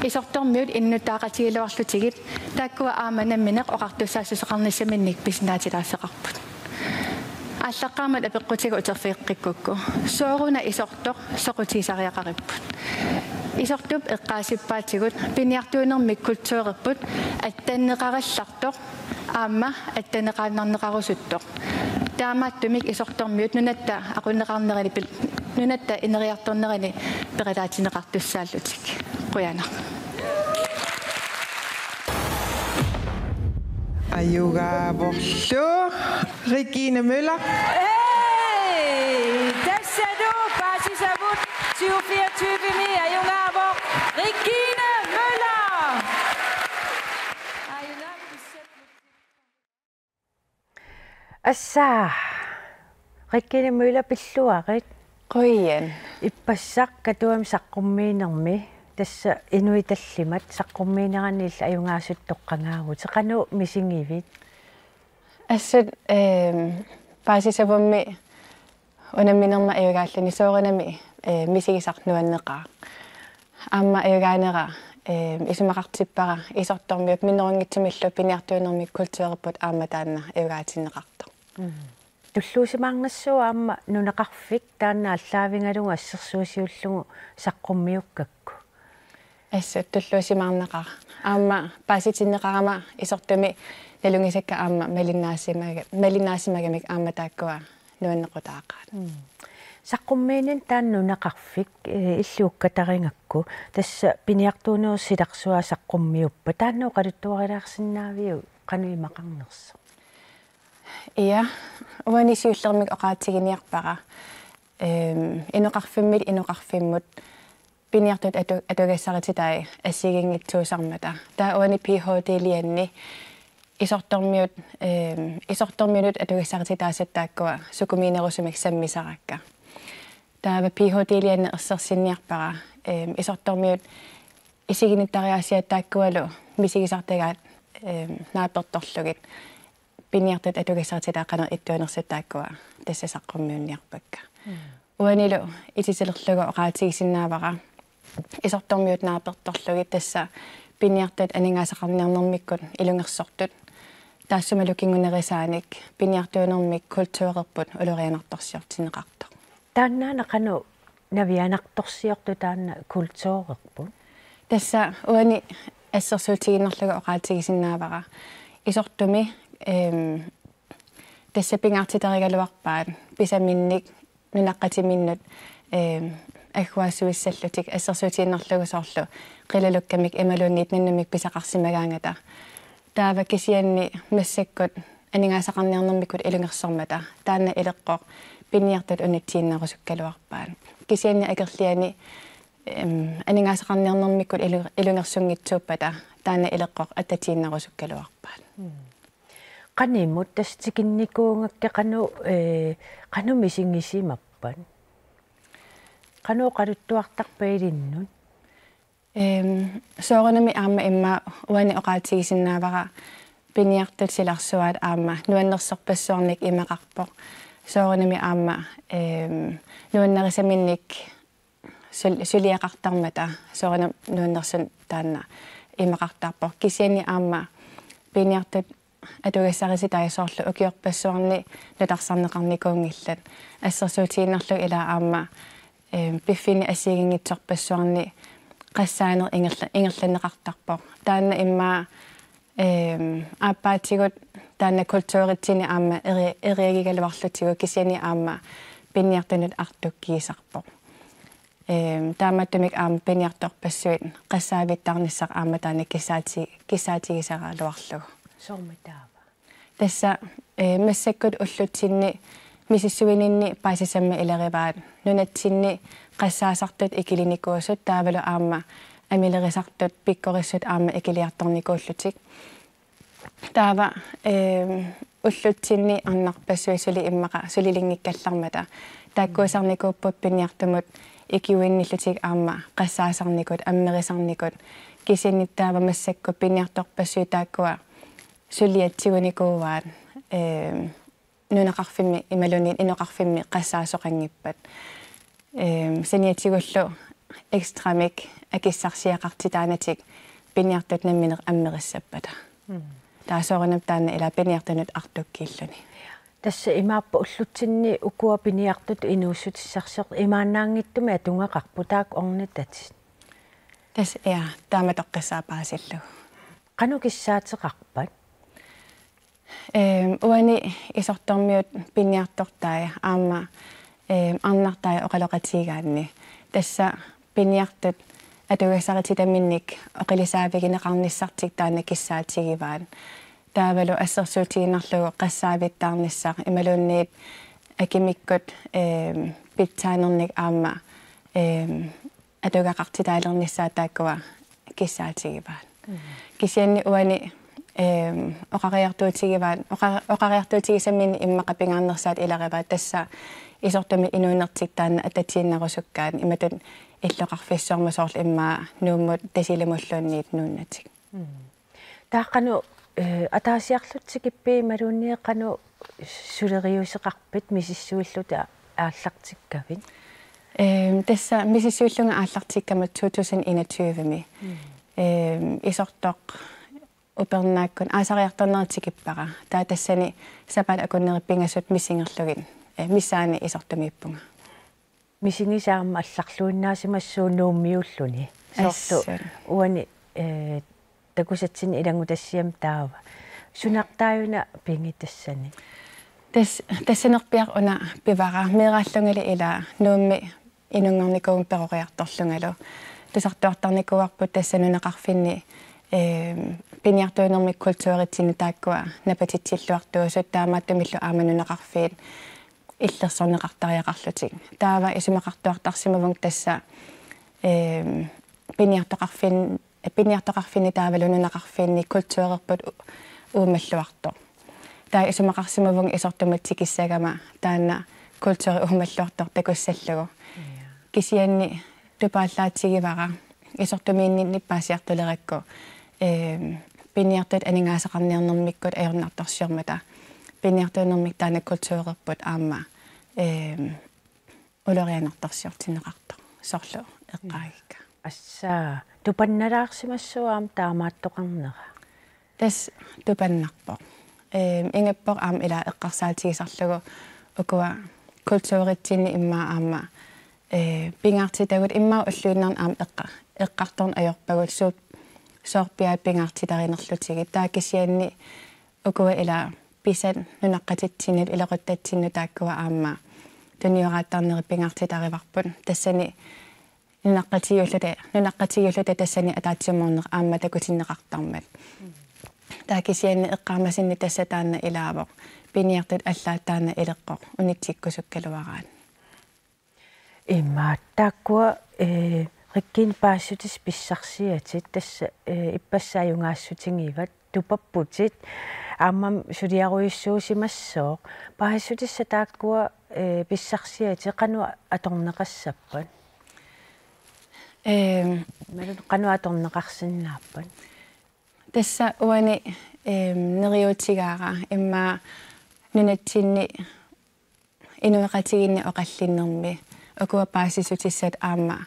isortormiut innuttaaqatigiluarlutigit taakkua aamanammineq oqartussaasusseqarnissaminnik pisnaatilaasseqarput аллаққармат апеққутига утерфиэққиккукку сооруна исортоқ соқутисариақариpput исортуп эққаасиппаатигут пиниартуунермик культуурерпут аттаннеқараллартоқ аама аттанеқааннарнеқарусуттоқ таамааттумик исортормиут нунатта ақуннеқарнерани нунатта инериарторнерани пералаатинеқартуссааллутик қуяна Ayugavorlu Regina Müller. Hey! Tässä du basisavut 2024 Ayugavor Regina Müller. Assa Regina Müller pilluarit qoyan ippassaq katuam saqqummiinermi tassa inuitallimat saqqummiineraniilla ajungaasuttoqqangaagut seqanu misingivit Assut paasisavummi unamminerma ayugaallani soorinami misigisarnuanneqaa аама ayugaanera исумақартиппара исортормиут минерungitsimillu пиниартуинерми культуерпут аама таанна ayugaатиннеқарто туллуусимаарнассуа аама нунеқарфик таанна аллаавингалуга ассерсуусиуллугу саққуммиуккакку ассат туллуусимаарнеқар аама пааситиннеқарама исортуми налунгисакка аама малиннаасимагамик аама тааккуа нуаннеқутаақаат саққуммиинин тааннунеқарфик иллууккатарингакку тасса пиниартуунеус силарсуа саққуммиуппа таанноо қалуттуарилаарсинаавиу қануимақарнерсо ия уанисиуллермик оқаатигиниарпара иноқарфиммут пиниартут атугассарититай ассигингитсуусармата таа уани PhD-лианни исортормиут атугассарититаасаттааккуа сукумиинерусумик саммисаракка таава PhD-лианни ерсерсинниарпара исортормиут исигиниттариаасиаттааккуалу мисигисартагаат наапперторлугит пиниартут атугассарититаақанер иттуанерсаттааккуа тассасаққуммиунниарпакка уанилу итисилерлугу оқаатигисиннаавара исортормиут наапперторлугит тасса пиниартут анингаасақарниарнэрмиккут илунгерсортут таассумалу кингунерисааник пиниартуунэрмик культуерерпут улорианарторсиортинеқарто тааннаана қану навианарторсиорту таанна культуерерпут тасса уани ассерсуутигиннерлугу оқаатигисиннаавара исортуми тасса пингаартитаригалуарпаат писаминник нунаққатиминнут агуасуиссаллутик ассерсуутигиннерлугу соорлу қилалуккамик ималуунниит наннумик писақарсимагаангата таава кисианни массаккут анингаасақарниарнэрмиккут илунгерсэрмата таанна илеққоқ пиниартут унатсииннарусуккалуарпаат кисианни акерлиани анингаасақарниарнэрмиккут илунгерсунгитсууппата таанна илеққоқ аттатииннарусуккалуарпаат qaнимут тастикинникуунгакка qaну мисингисимаппан qaну qaluttuartarpailиnnun соорнами аама имма уани оқаатигисиннаавара пиниартут силарсуаат аама нуаннерсерпассуарник имақарпо соорнами аама нуаннерисаминник сулиақартармата соорна нуаннерсун таанна имақартарпо кисиани аама пиниартут атугассариситаисоорлу укиорпассуарни нутарсарнеқарникуунгиллат ассерсуутигиннерлу ила аама пиффини ассигингитсорпассуарни qassaaner ingerlanneqartarpo taanna imma aappaatигут таанна культууритсини аама эриагигалуарлутигу кисиани аама пинниартунут артуккиисарпо тааматтумик аама пинниарторпассуит qassaavittарниссақ аама таана кисаатигисаралуарлугу сорматаава тасса массаккут уллутсинни мисиссуининни паасисамма илериваат нунатсинни qassaassartut ikilinikkuusut taavalu aama amilerisaartut pikkorissut aama ikiliartornikuullutik taava ullutsinni arnarpassuisuli immaqa sulilingikkallarmata taakkuusarnikuupput piniartumut ikiuinnillutik aama qassaasarnikut ammerisarnikut kisinnittaava massakku piniartorpassui taakkua suliatsiguniikuuvaat nunaqarfimmi imaluni inoqarfimmi qassaasoqangippat сениатигуллу экстрамик акиссарсиақартитаанаатик пиниартут намминер аммериссаппата таасоорнап таана ила пиниартунут артуккииллуни тасса имааппа уллутсинни укуа пиниартут инууссутиссарсеқ имаанаангиттуми атунгақарпу таак орнатат тас я таама тоққиссаапаасиллу кану киссаатеқарпат уани исортормиут пиниартортаа аама арнартай оқалоқатигаанни тасса пиниартут атугассарититаминник оқилисаавигинеқарниссартик таана киссаатигиваан таавалу ассерсуутигиннарлугу qassaavittаарниссаа ималуунниит акимиккут питсаанерник аама атугақартитаалерниссаа тааккуа киссаатигиваан кисианни уани оқариартуутигисаммини иммақа пингаарнерсаат илариваа тасса исортуми инуунертик таана ататииннарусуккаан иматут иллоқарфиссуарма соорл иммаа нууммут тасилимуллуунниит нууннатик тааққану атаасиарлутсикиппи малуунниэққану сулериусеқарпит мисиссуиллута ааллартиккавит тасса мисиссуиллунга ааллартиккамат 2021ми исортоқ упернааккун аасариарторнеритикиппара таа тассани сапат акуннериппингасут миссингерлугин миссаани исортумииппунга мисигисаама алларлуиннаасимассуу нууммиуллуни сорту уани такусатсин илангутассиам таава сунартааюна пинги тассани тассанерпиар уна пивара мерааллунгали ила нуумми инунгорникуун перориарторлунгалу тусартуартарникуарпут тассанунеқарфинни пиниартуунерми культууритсини тааккуа напатитсиллуартуусут таамааттумиллу ааманунеқарфиит иллерсорнеқартариақарлутик таава исумақартуартарсимавун тасса пиниартоқарфинни таавалунунеқарфиинни культуурерпут уумаллуарто таа исумақарсимавун исортуматсикиссагама таана культури уумаллуартор такуссаллугу кисианни тупааллаатсигивара исортумиинни ниппаасиартулеракку пиниартут анингаасақарниарнэрмиккут ajornartorsiormata пиниартуунэрмик таана культуурерпут аама улорианартарсиортинеқарто сорлу эққаагикка ассаа тупанналаарсимассуаам таамааттоқарнера тас тупаннарпо ингаппор аам ила эққарсаатигисарлугу укуа культууритсинни иммаа аама пингаартитагут иммаа уллуиннарн аам эққарторн ajorpagут суут соорпиаат пингаартитаринерлутиги таакисианни укуа ила писан нунаққатитсинут илеқуттатсинну тааккуа аама туниорааттарнери пингаартитариварпут тассани нунаққатигиуллута тассани атаатсиморнер аама такутиннеқартармат таакисианни эққаамасинни тасса таана илаавоқ пиниартут аллааттаана илеққоқ унитсиккусуккалуараат имааттааккуа риккин паассутис писсарсиатит тасса иппассааюнгаассутингиват тупаппутит ааммам сулиаруйуссуусимассоо паассутисса тааккуа писсарсиати қану аторнеқассаппат малу қану аторнеқарсиннааппат тасса уани нериутигаара имма нунатсинни инуэқатигинни оқаллиннэрми окуа паассисутиссат аама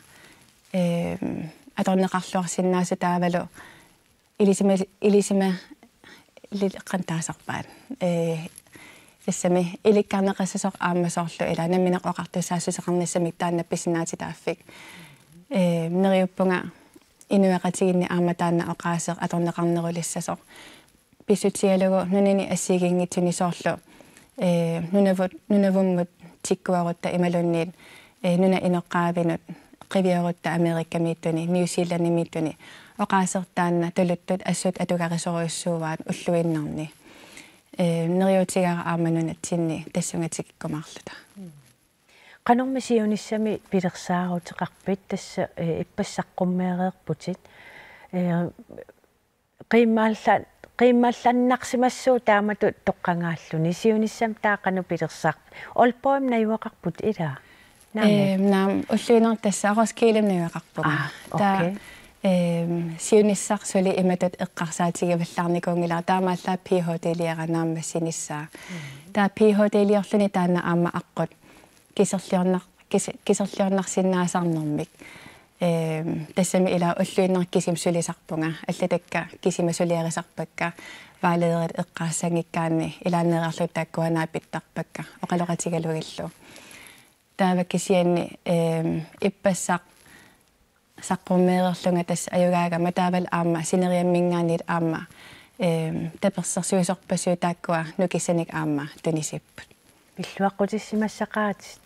аторнеқарлуарсиннаасу таавалу илисима лиққантаасарпаат тассами иликкарнеқассасоқ аамасоорлу ила наминеқ оқартусаассусеқарниссамик тааннапписинаати тааффик нериуппунга инуэқатигинни аама таанна оқаасеқ аторнеқарнерулиссасоқ писутиалугу нунини ассигингитсуни соорлу нунавуммут тиккуарутта ималунниит нуна инеққаавинут qivиорутта америккамииттуни ньюзиланднимииттуни оқаасертаанна тулуттут ассут атугарисоруйуссууваат уллуиннарни нериутигаара ааманунатсинни тассунгатиккумаарлута qanормисиунissami пилерсаарутеқарпит тасса иппассаққуммеереерпутит qimmaallannarsimassuu taamatu toqqangaalluni siunissam taaqanu pilersaaq olpoim nayuaqarput ila naam ulluinar tassa aroskiilum nayuaqarpuga taa siunissaq suli imatut eqqarsaatigivallarnikuungila taamaallaa PhD-liaranaamassinissa taa PhD-liorluni taanna aama aqqut kiserliornarsinnaasarnermik тассами ила уллуиннер кисим сулисарпунга аллатакка кисима сулиарисарпакка ваалеерит эққаассангиккаанни илааннераарлу тааккуанаа питтарпакка оқалоқатигалугиллу таава кисианни иппассақ саққуммеерерлунга тасса аюгаага матаавал аама синериаммингаанит аама таперсерсуисорпассуу тааккуа нукиссаник аама тунисиппут пиллуаққутиссимассақаатит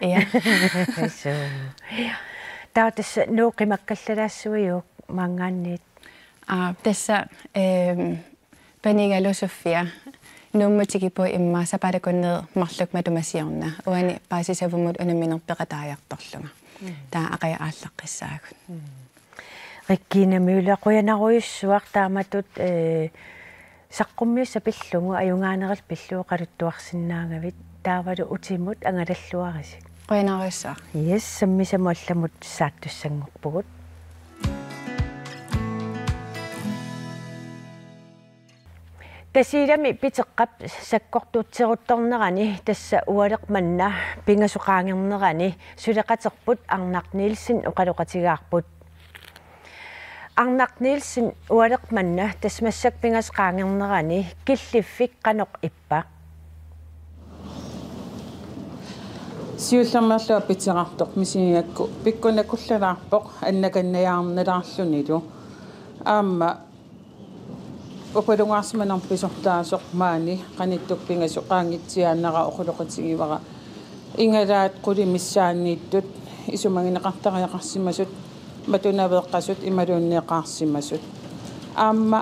я таатасса нууқимаккаллалаассуиу маангаанниит тасса панигалусуффиа нууммутигипу имма сапалакуннер марлук матумасиорна уани паасисавумут унаминерпеқатааярторлунга таа ақая ааллаққиссаагут риккина мюлақуянаруйуссуар тааматут саққуммиусса пиллугу аюнгаанерал пиллуу қалуттуарсинаангавит таавалу утимут ангалаллуарисик qoinaruissaa yes sammisamuallamut saattussangorpugut Tasirami piteqqap sakkortuutseruttornerani tassa ualeq manna pingasuqaangernерани suleqaterput arnarnilsin uqaluqatigaarput arnarnilsin ualeq manna tasmassak pingasqaangernерани killiffik qanoq ippa siullermerlua pitiqartoq misigiakku pikkunakullalaarpoq annakannayaarnalaarlunilu aamma opalungaarsimanarm pisortaasoq maani qanittuk pingasuqaangitsiaannara oquluqatigivara ingalaat qulimissaanniittut isumagineqartariaqarsimasut matunaveeqqasut imaluunneeqaarsimasut aamma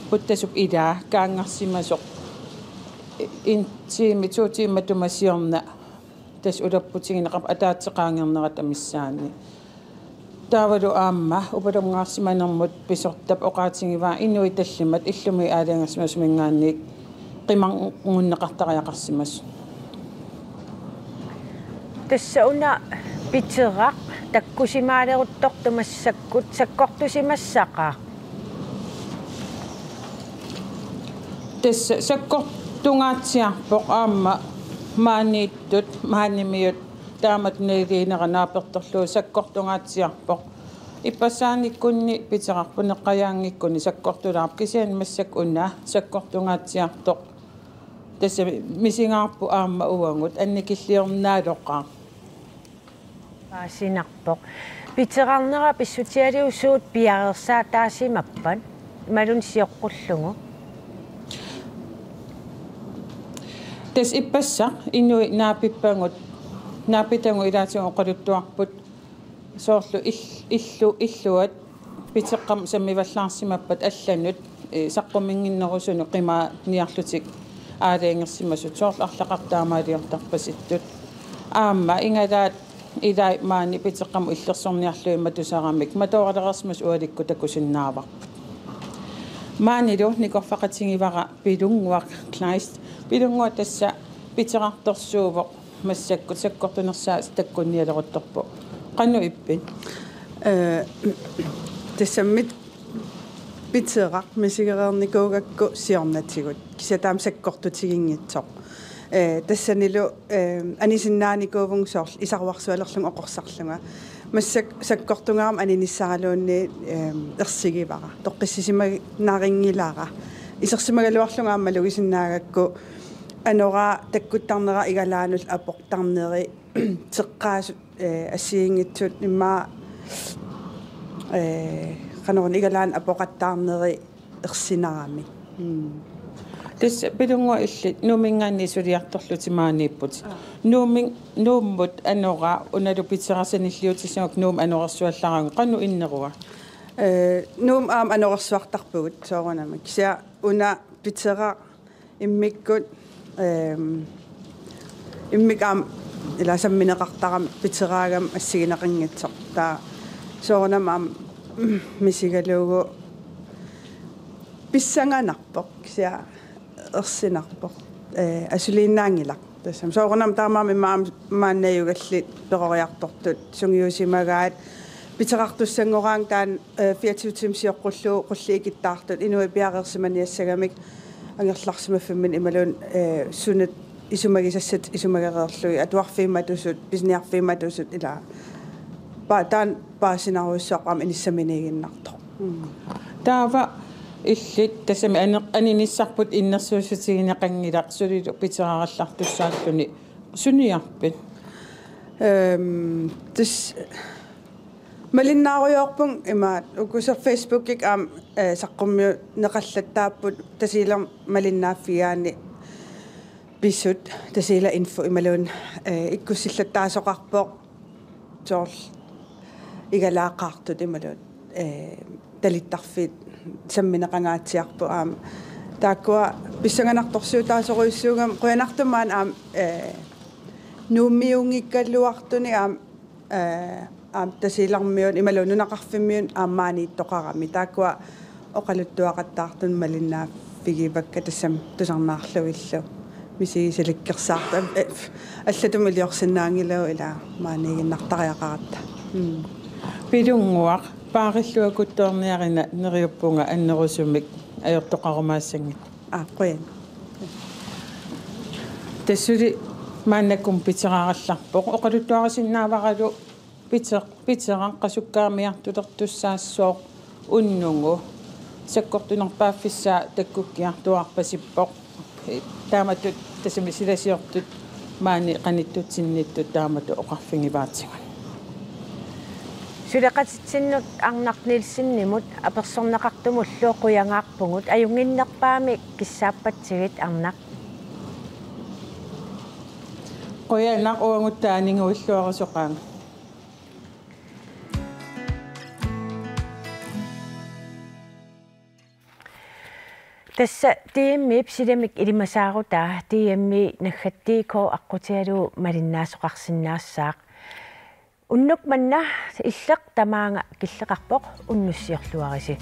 puttasuk ilaa kaangarsimasoq intiimi tuutiimmatumasiorna tas ulapputigинеқап атаатсеқаангернерат амиссаани таавалу аамма упалунгаарсиманермут писортап оқаатингиваа инуи таллимат иллуми аалиангасмасумингаанниик қимангуннеқартариақарсимас тассауна питерақ таккусимаалеруттор тумассаккут саккортусимассақаа тасса саккортунгаатсиарпоқ аама maaниittut maaнимиут таамат неилиинеранаапертерлуу саккортунгаатсиарпоқ иппассааниккунни питеқарпунеққаяангиккуни саккортулаарп кисиан массак уна саккортунгаатсиартоқ тасса мисингаарпу аама уангут анникиллиорнаалоққаа паасинарпоқ питеқарнера писсутиалиусуут пиарерсаа таасимаппан малун сиоққуллугу тас иппасса инуи наапиппангут наапитангу илаатингу оқалуттуарпут соорлу иллуат питеққам саммиваллаарсимаппат алланут саққумингиннерусуну қимаа ниарлутик аалаангерсимасут соорлу арлақартаамаалиортарпаситтут аама ингалаат илай маани питеққаму иллерсорниарлуи матусарамик матооралерсмас уаликку такусиннааварпут маанилу никорфақатингивара пилунгуақ клайст пилунгуа тасса питеқарторсуувоқ массаккут саккортунерсаа таккунниалерутторпу qannu ippin тассаммит питеқақ мисигереерникуугакку сиорнатигут кисатаам саккортутигингитсоқ тассанилу анисиннааникуувун соорл исаруарсуалерлун оқорсарлунга массак саккортунгаам аниниссаралуунни ерсигивара тоққиссисимаги нарингилаара исерсимагалуарлунгаамма лугисиннаагакку анора таккуттарнера игалаанул апортарнери теққаасут ассиингитсут имма канорн игалаан апоқаттаарнери ерсинарами тас пилунгуа иллит нумингаанни сулиарторлутимаанииппут нууммут анора уналу питерасаниллиутисагук нуум анорерсуалларагу qannu иннеруа нуум аам анорерсуартарпугут соорунама кися уна питера иммиккут иммикаам иласамминеқартарам питераагам ассигинеқингитсоқ таа соорунама мисигалуугу писсанганарпоқ кися ерсинарпоқ асулииннаангилақ тассам соорунам таамаами мааннаюгалли перориартортут сунгиусимагаат питеқартуссангораан таан 24 тимсиоққуллуу қуллиикиттаартут инуи пиареерсиманиассагамик ангерларсимаффиммин ималуун сунат исумагисассат исумагереерлуи атуарфииматусут писниарфииматусут ила таан паасинаруссоқам иниссаминигиннарто таава иллит тассами аниниссарпут иннерсуусутигинеқангилақ сулилу питераараллартуссааллуни суниарпит тас малиннааруйоорпун имаат укуса фейсбукик аам саққуммиу неқаллаттааппут тасилер малиннааффигаани бисут тасила инфо ималуун иккуссиллаттаасоқарпоқ соорл игалааққартут ималуун талиттарфит самминеқангаатсиарпу аама тааккуа писсанганарторсуутаасоруйуссуугам қуянартумаан аам нууммиунгиккаллуартуни аам тасилармиун ималуун нунақарфиммиун ааммаанииттоқарами тааккуа оқалуттуақаттаартун малиннааффигивакка тассам тусарнаарлуиллу мисигисаликкерсаарта аллатум илиорсинаангилау ила маанигиннартариақаратта пилунгуақ паариллуакутторниарина нериуппунга аннерусумик ajortoqarumaassangi qoyan тассули мааннаккум питераарларпоқ оқалуттуарасиннаавагалу питеран қасуккаамиартулертуссаассооқ уннугу саккортунерпааффиссаа таккуккиартуарпасиппоқ тааматут тасами силасиортут маани қаниттутсинниттут таамату оқарфингиваатсигун сулеқатитсиннут арнарнилсиннимут аперсорнеқартумуллуу қуянгаарпугут аюнгиннерпаами киссааппатсигит арнақ қуянақ уангуттаанингуиллуарасоқаан тасса тиэмми псилемик илимасаарутаа тиэмми наггаттиикоо аққутиалу малиннаасоқарсинаассаақ уннук манна иллеқ тамаанга киллеқарпоқ уннуссиорлуариси